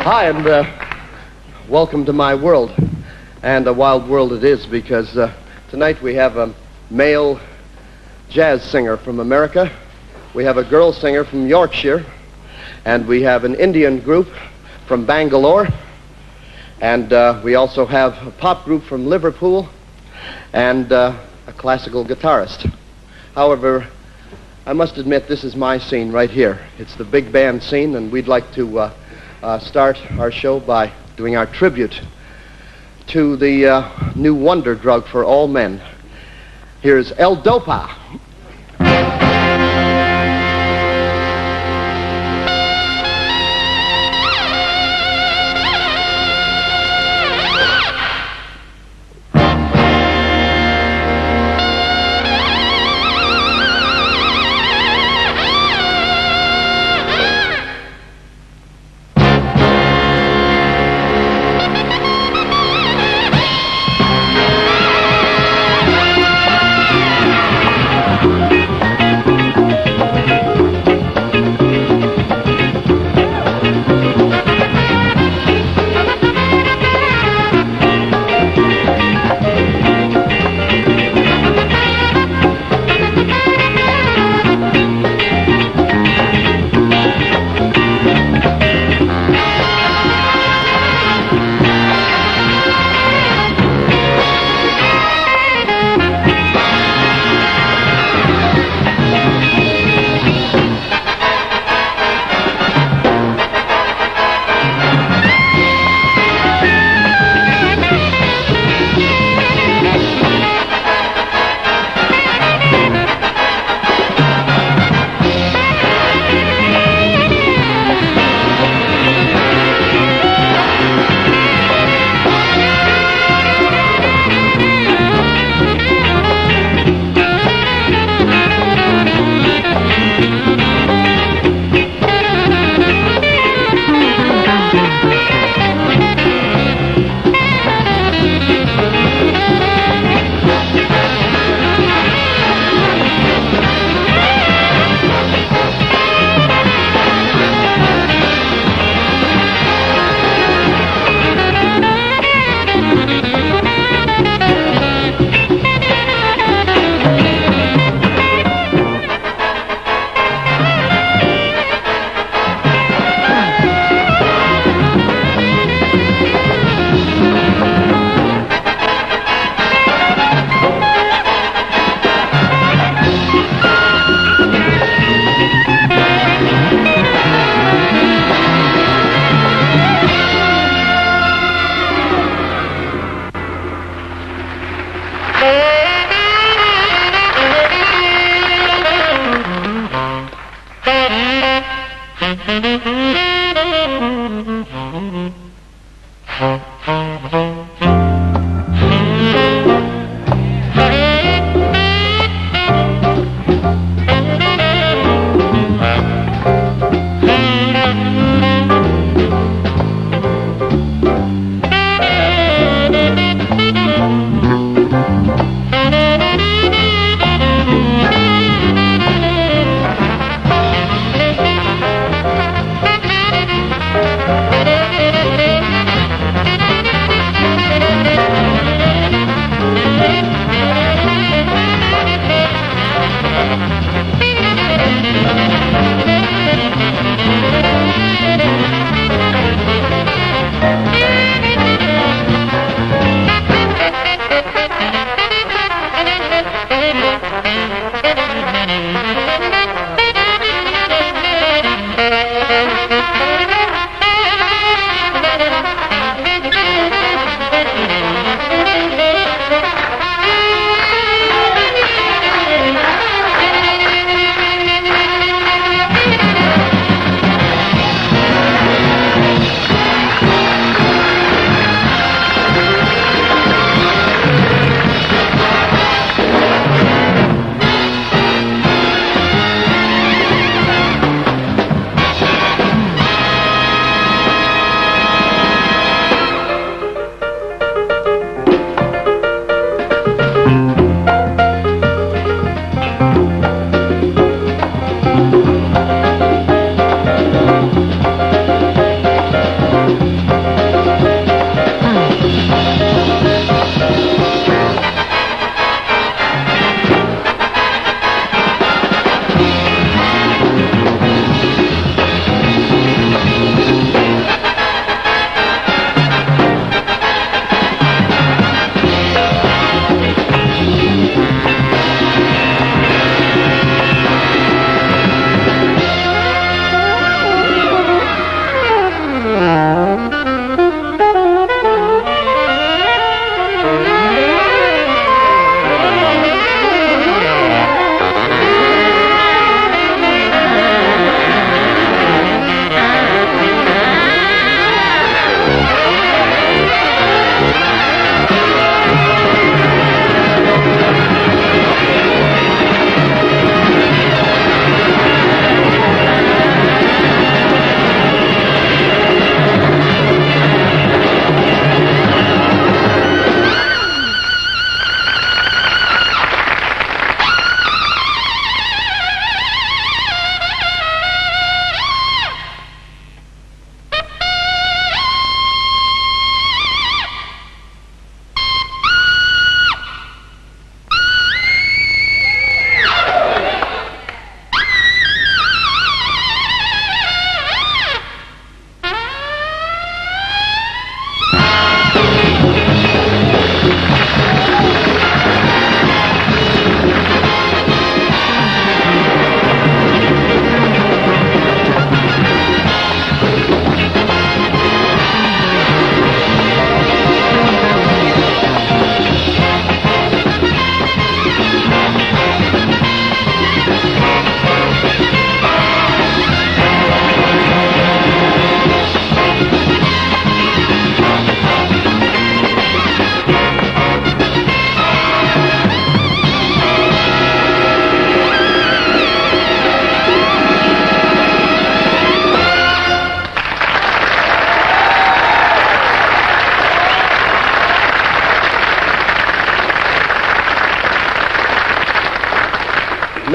Hi, and welcome to my world. And a wild world it is, because tonight we have a male jazz singer from America, we have a girl singer from Yorkshire, and we have an Indian group from Bangalore, and we also have a pop group from Liverpool, and a classical guitarist. However, I must admit this is my scene right here. It's the big band scene, and we'd like to start our show by doing our tribute to the new wonder drug for all men. Here's L-Dopa.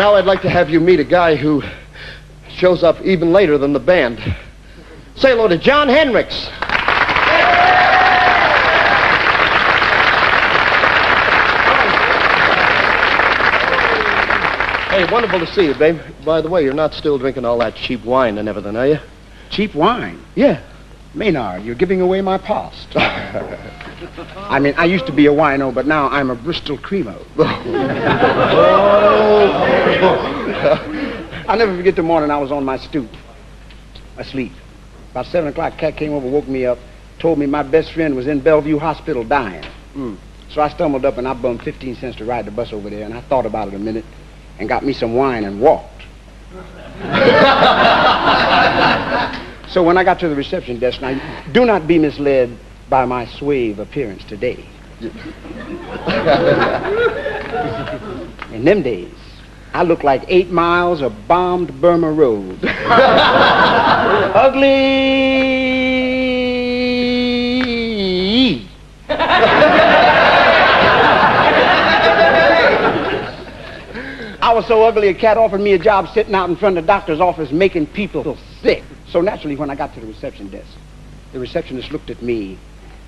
Now I'd like to have you meet a guy who shows up even later than the band. Say hello to John Hendricks. Hey, wonderful to see you, babe. By the way, you're not still drinking all that cheap wine and everything, are you? Cheap wine? Yeah. Maynard, you're giving away my past. I mean, I used to be a wino, but now I'm a Bristol Cremo. I'll never forget the morning I was on my stoop, asleep. About 7 o'clock, cat came over, woke me up, told me my best friend was in Bellevue Hospital dying. So I stumbled up and I bummed 15 cents to ride the bus over there, and I thought about it a minute and got me some wine and walked. So when I got to the reception desk, now, do not be misled by my suave appearance today. In them days, I looked like 8 miles of bombed Burma Road. Ugly. I was so ugly, a cat offered me a job sitting out in front of the doctor's office making people sick. So naturally, when I got to the reception desk, the receptionist looked at me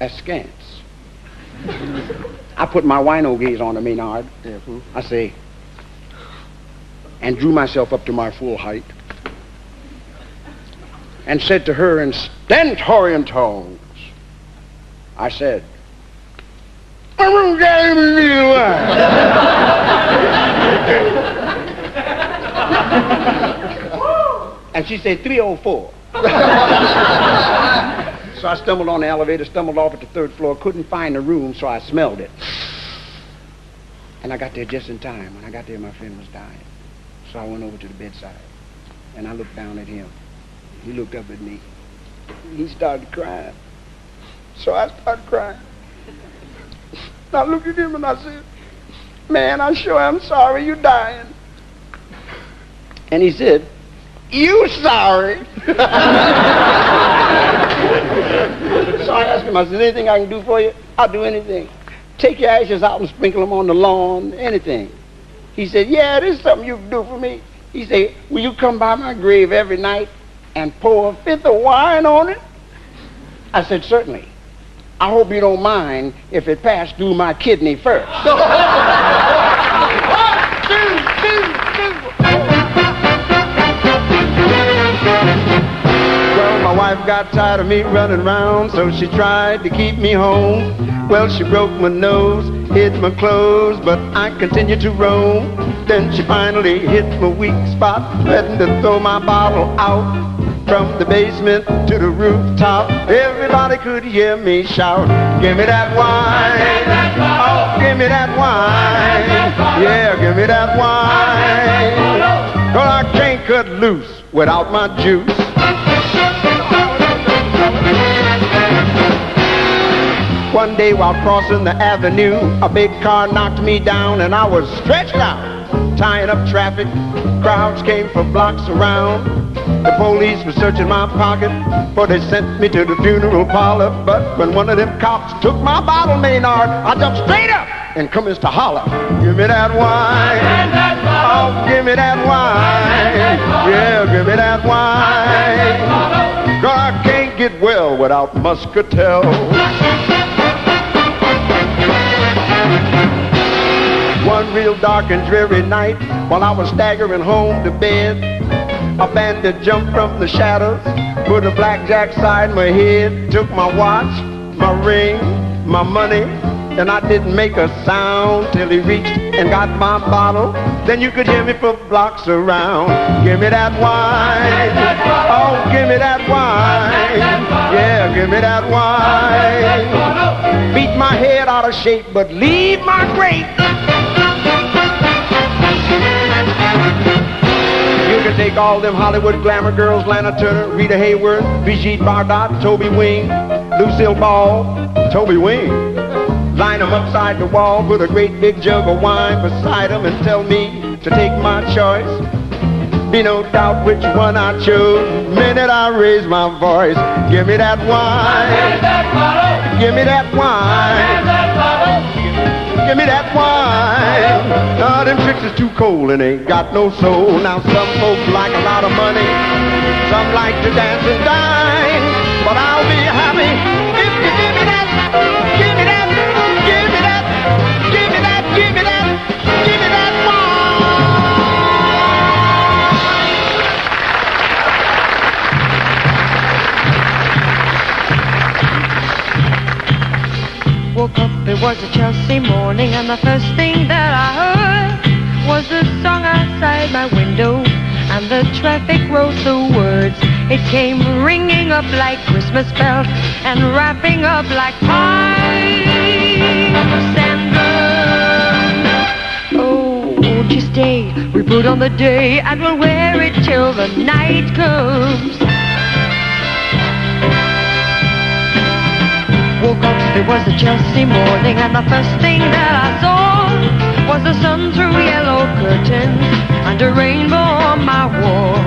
askance. I put my wino gaze on her, Maynard. I say, and drew myself up to my full height, and said to her in stentorian tones, I said, and she said 304. So I stumbled on the elevator, stumbled off at the 3rd floor, couldn't find the room, so I smelled it. And I got there just in time. When I got there, my friend was dying. So I went over to the bedside, and I looked down at him. He looked up at me. He started crying. So I started crying. I looked at him and I said, man, I sure am sorry you're dying. And he said, you sorry? So I asked him, I said, anything I can do for you? I'll do anything. Take your ashes out and sprinkle them on the lawn, anything. He said, yeah, there's something you can do for me. He said, will you come by my grave every night and pour a 5th of wine on it? I said, certainly. I hope you don't mind if it passed through my kidney first. Well, my wife got tired of me running around, so she tried to keep me home. Well, she broke my nose, hid my clothes, but I continued to roam. Then she finally hit my weak spot, threatened to throw my bottle out. From the basement to the rooftop, everybody could hear me shout, give me that wine, oh, give me that wine, yeah, give me that wine, well, I can't cut loose without my juice. One day while crossing the avenue, a big car knocked me down and I was stretched out, tying up traffic. Crowds came for blocks around. The police were searching my pocket, for they sent me to the funeral parlor. But when one of them cops took my bottle, Maynard, I jumped straight up and commenced to holler, give me that wine, oh, give me that wine, yeah, give me that wine. God, I can't get well without muscatel. One real dark and dreary night, while I was staggering home to bed, a bandit jumped from the shadows, put a blackjack side my head, took my watch, my ring, my money, and I didn't make a sound till he reached and got my bottle. Then you could hear me for blocks around. Give me that wine, oh, give me that wine, yeah, give me that wine. Beat my head out of shape, but leave my grape. You can take all them Hollywood glamour girls, Lana Turner, Rita Hayworth, Brigitte Bardot, Toby Wing, Lucille Ball, Toby Wing. Line them upside the wall, put a great big jug of wine beside them and tell me to take my choice. Be no doubt which one I chose. The minute I raise my voice, give me that wine, give me that wine, give me that wine. them tricks is too cold and ain't got no soul. Now some folks like a lot of money, some like to dance and dine, but I'll be happy if you give me that, give me that, give me that, give me that, give me that, give me that wine. Woke up, it was a Chelsea morning, and the first thing that I heard was the song outside my window, and the traffic wrote the words. It came ringing up like Christmas bells and wrapping up like pipes and drums. Oh, won't you stay? We put on the day and we'll wear it till the night comes. Woke up, it was a Chelsea morning, and the first thing that I saw was the sun through yellow curtains and a rainbow on my wall.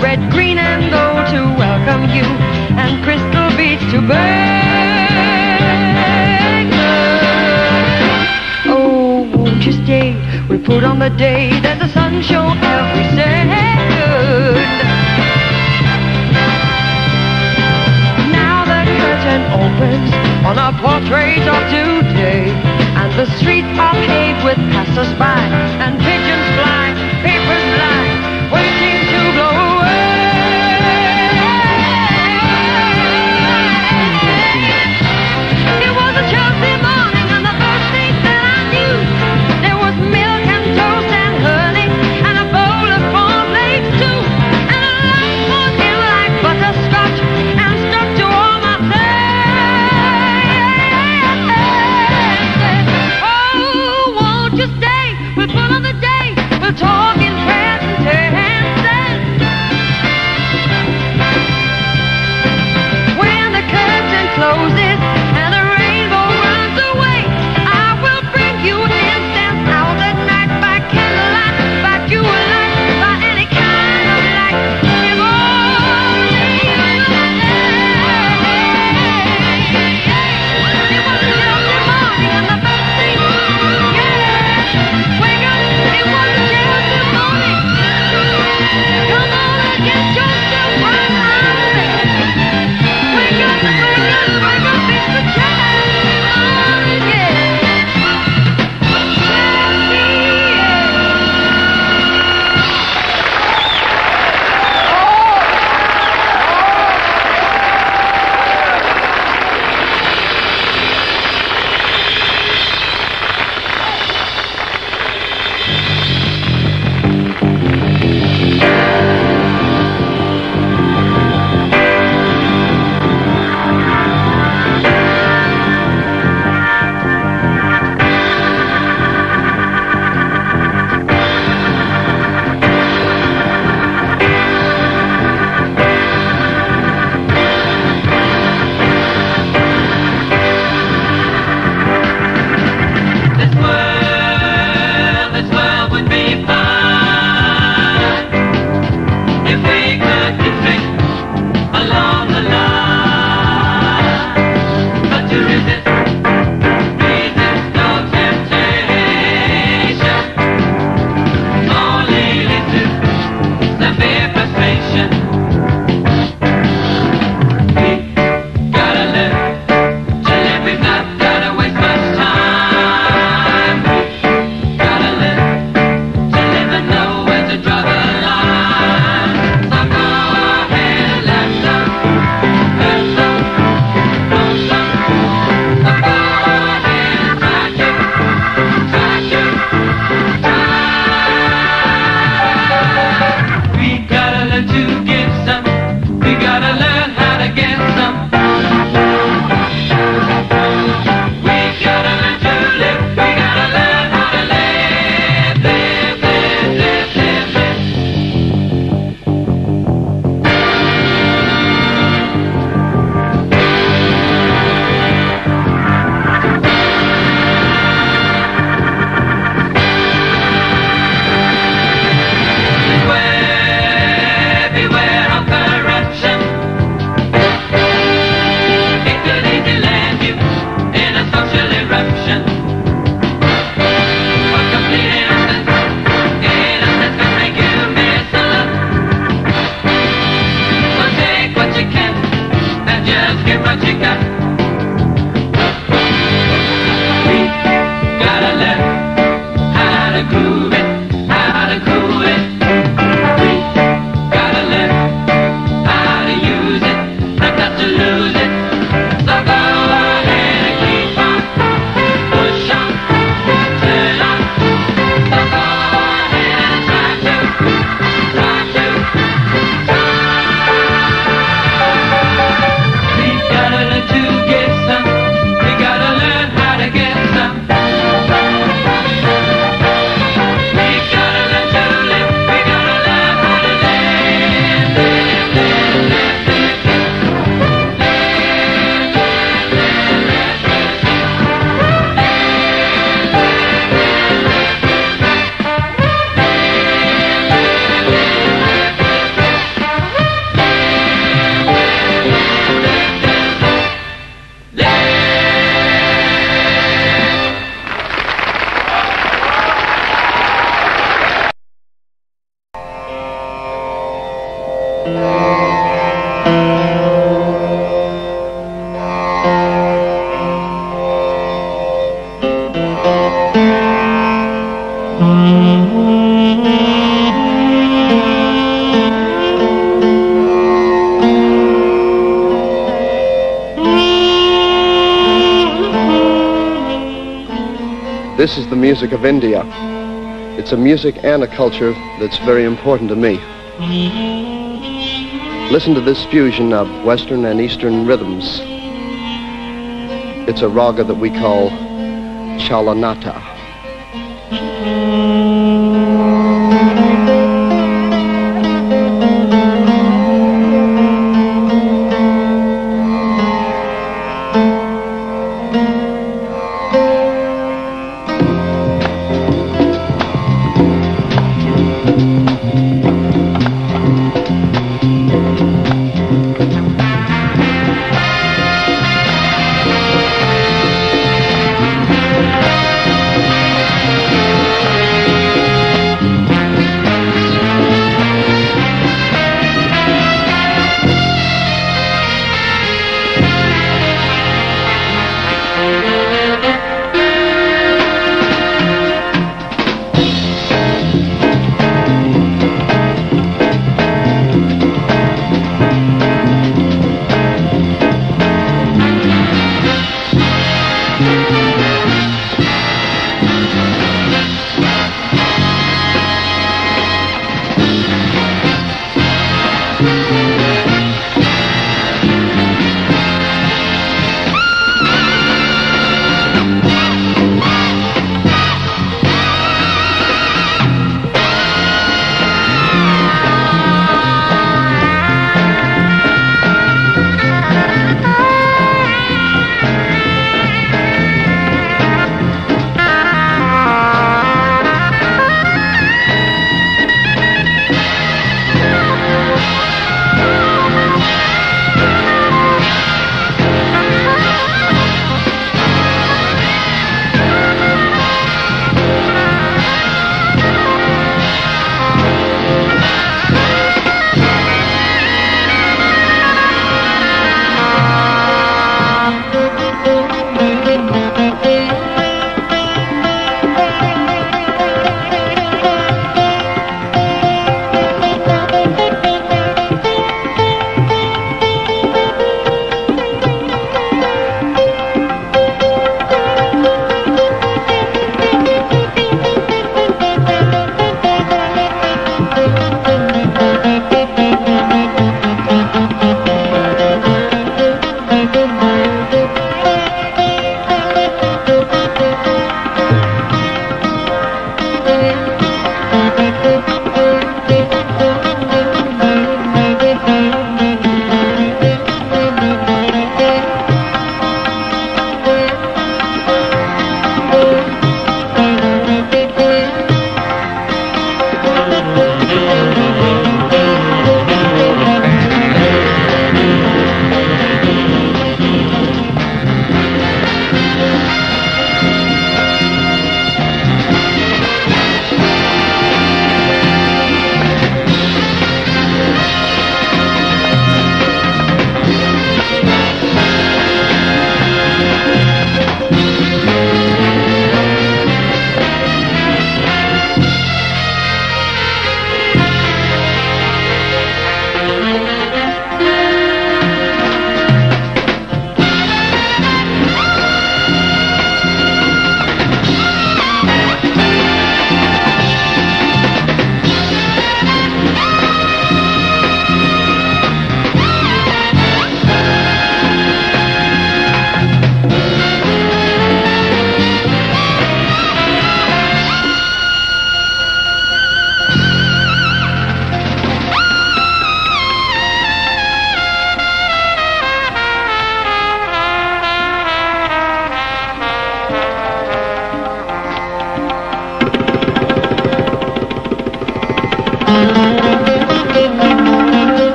Red, green and gold to welcome you, and crystal beads to beg. Oh, won't you stay? We put on the day, there's a sun show every second. Now the curtain opens on a portrait of today, and the streets are paved with passers-by, and pigeons fly, papers lie, waiting to blow away. It was a Chelsea morning, and the first thing that I knew, there was milk and toast and honey, and a bowl of cornflakes too, and a love poured in like butterscotch, and stuck to all my things. Oh, won't you stay? We'll put on the This is the music of India. It's a music and a culture that's very important to me. Listen to this fusion of Western and Eastern rhythms. It's a raga that we call Chalanata.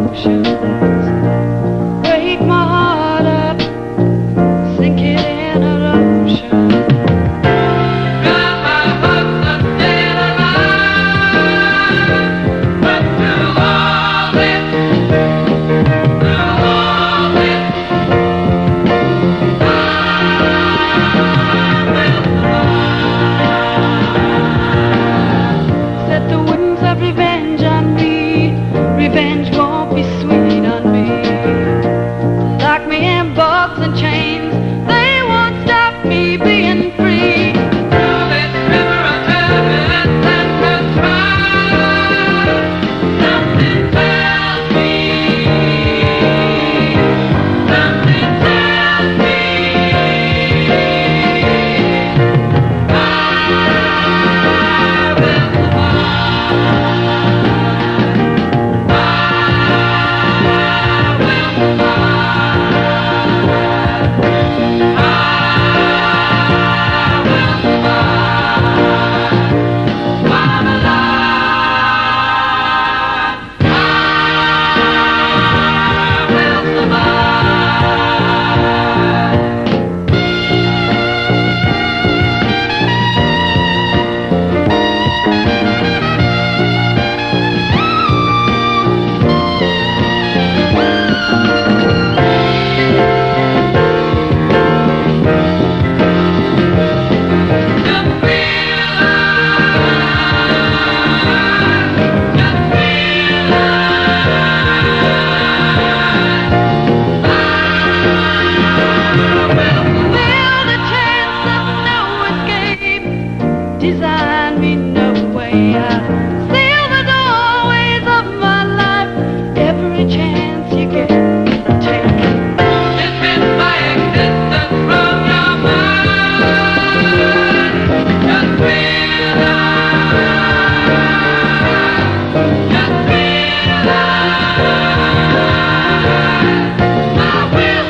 emotions. Break my heart up, sink it in an ocean. Got my hopes of staying alive, but through all this, Set the winds of revenge on me. Revenge won't be sweet on me. Lock me in bugs and chains. They won't stop me being free. through this river of turbulence and control, something tells me, something tells me, I will Design me no way out. Seal the doorways of my life. Every chance you get, take. dismiss my existence from your mind. Just realize, just realize, I will.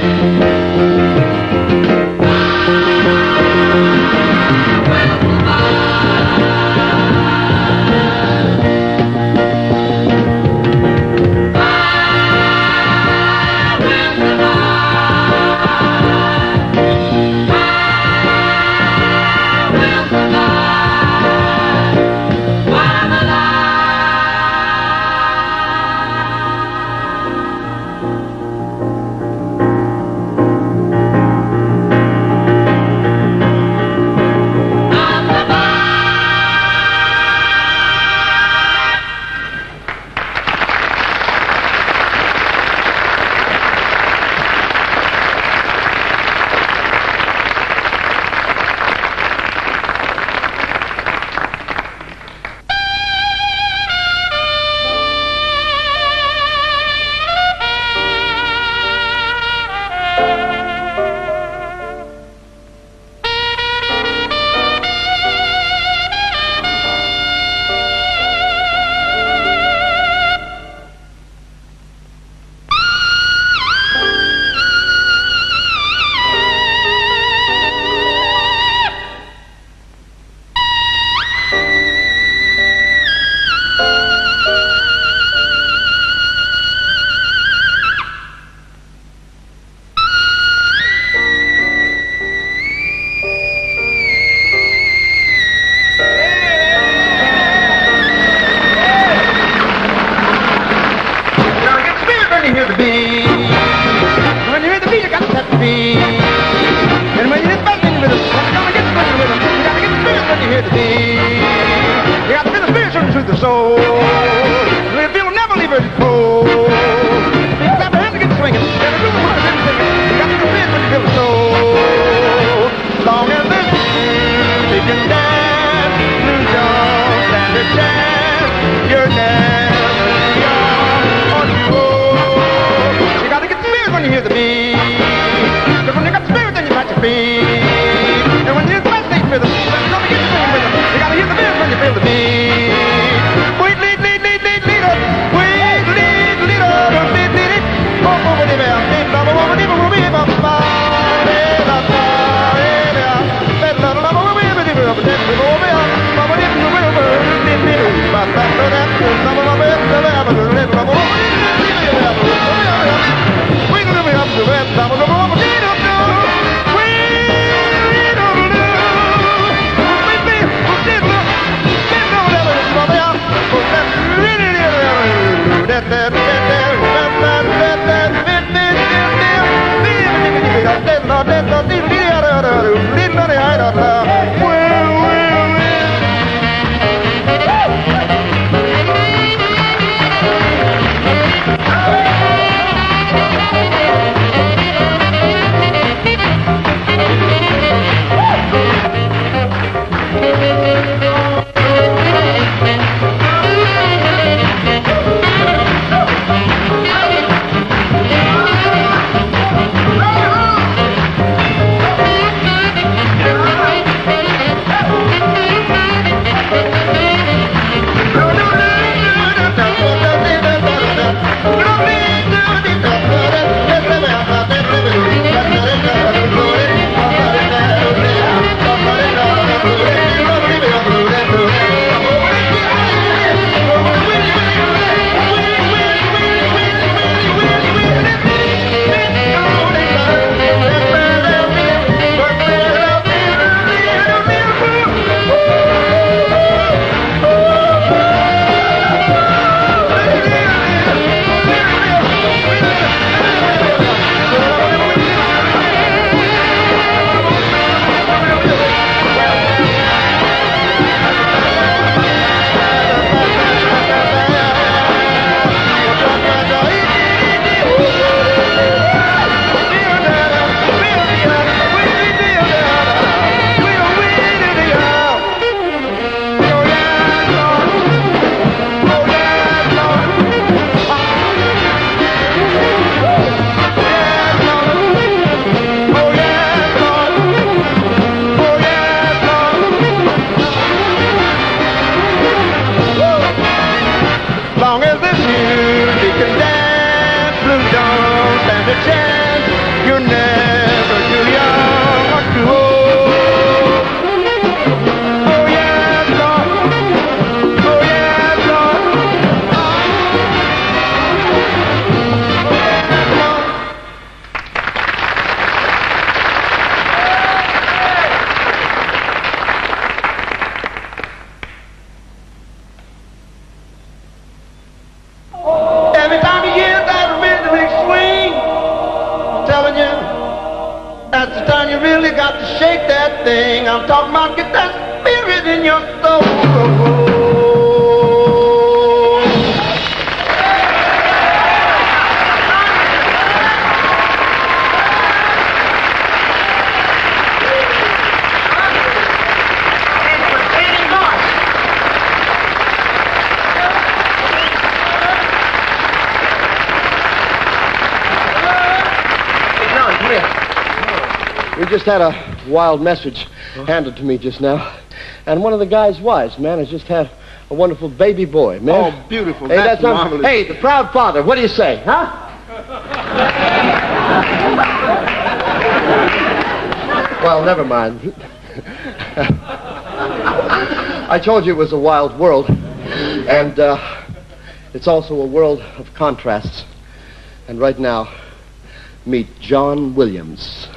chance. You're never too young or too old. Oh yeah, Lord. Oh yeah, Lord. Every time you hear that rhythmic swing, telling you, that's the time you really got to shake that thing. I'm talking about get that spirit in your soul. We just had a wild message handed to me just now. And one of the guy's wives, man, has just had a wonderful baby boy, man. Oh, beautiful. Hey, That's marvelous. Hey, the proud father, what do you say, huh? Well, never mind. I told you it was a wild world. And it's also a world of contrasts. And right now, meet John Williams.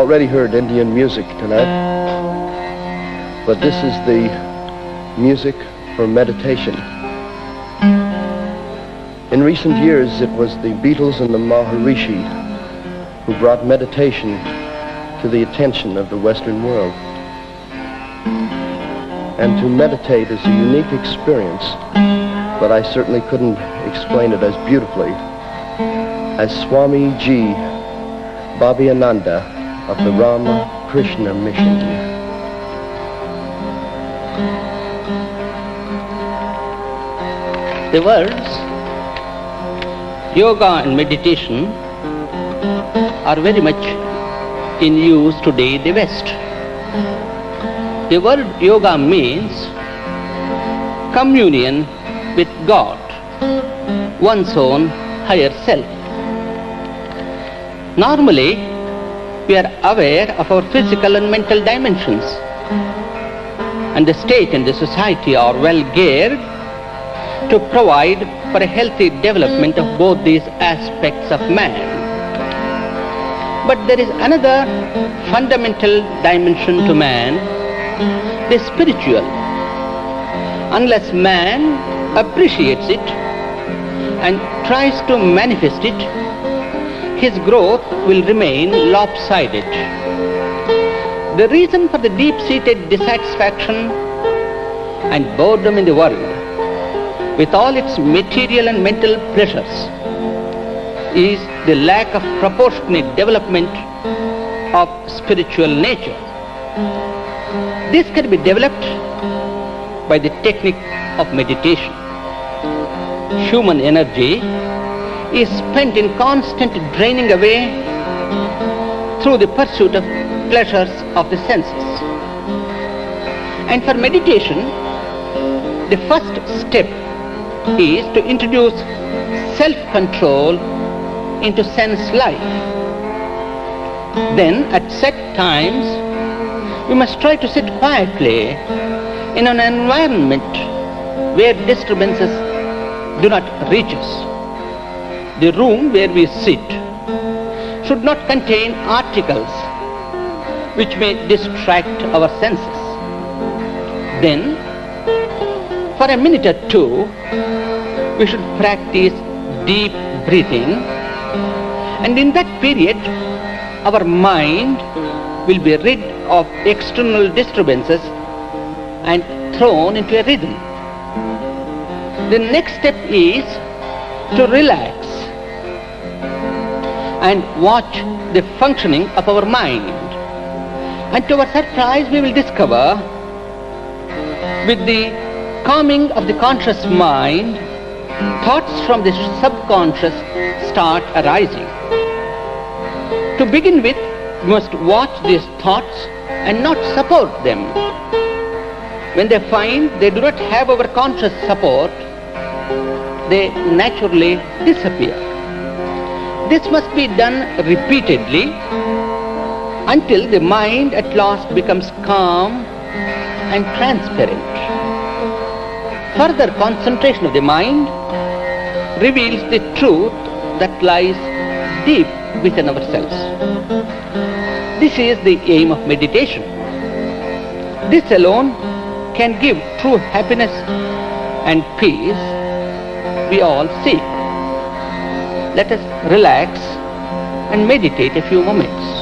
already heard Indian music tonight, but this is the music for meditation. In recent years, it was the Beatles and the Maharishi who brought meditation to the attention of the Western world. And to meditate is a unique experience, but I certainly couldn't explain it as beautifully as Swami G. Bhaviananda of the Rama Krishna Mission. The words yoga and meditation are very much in use today in the West. The word yoga means communion with God, one's own higher self. Normally, we are aware of our physical and mental dimensions, and the state and the society are well geared to provide for a healthy development of both these aspects of man. But there is another fundamental dimension to man, the spiritual. Unless man appreciates it and tries to manifest it, his growth will remain lopsided. The reason for the deep-seated dissatisfaction and boredom in the world, with all its material and mental pleasures, is the lack of proportionate development of spiritual nature. This can be developed by the technique of meditation. Human energy is spent in constant draining away through the pursuit of pleasures of the senses. And for meditation, the first step is to introduce self-control into sense life. Then, at set times, we must try to sit quietly in an environment where disturbances do not reach us. The room where we sit should not contain articles which may distract our senses. Then, for a minute or two, we should practice deep breathing, and in that period, our mind will be rid of external disturbances and thrown into a rhythm. The next step is to relax and watch the functioning of our mind. And to our surprise, we will discover, with the calming of the conscious mind, thoughts from the subconscious start arising. To begin with, we must watch these thoughts and not support them. When they find they do not have our conscious support, they naturally disappear. This must be done repeatedly until the mind at last becomes calm and transparent. Further concentration of the mind reveals the truth that lies deep within ourselves. This is the aim of meditation. This alone can give true happiness and peace we all seek. Let us relax and meditate a few moments.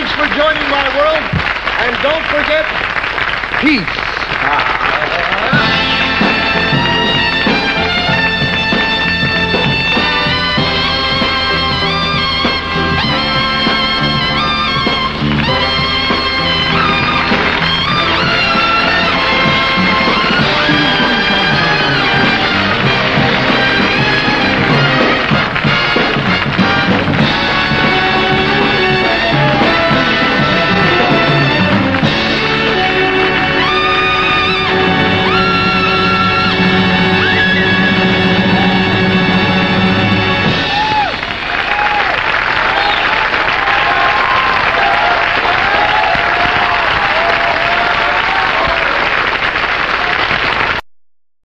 Thanks for joining my world. And don't forget, peace.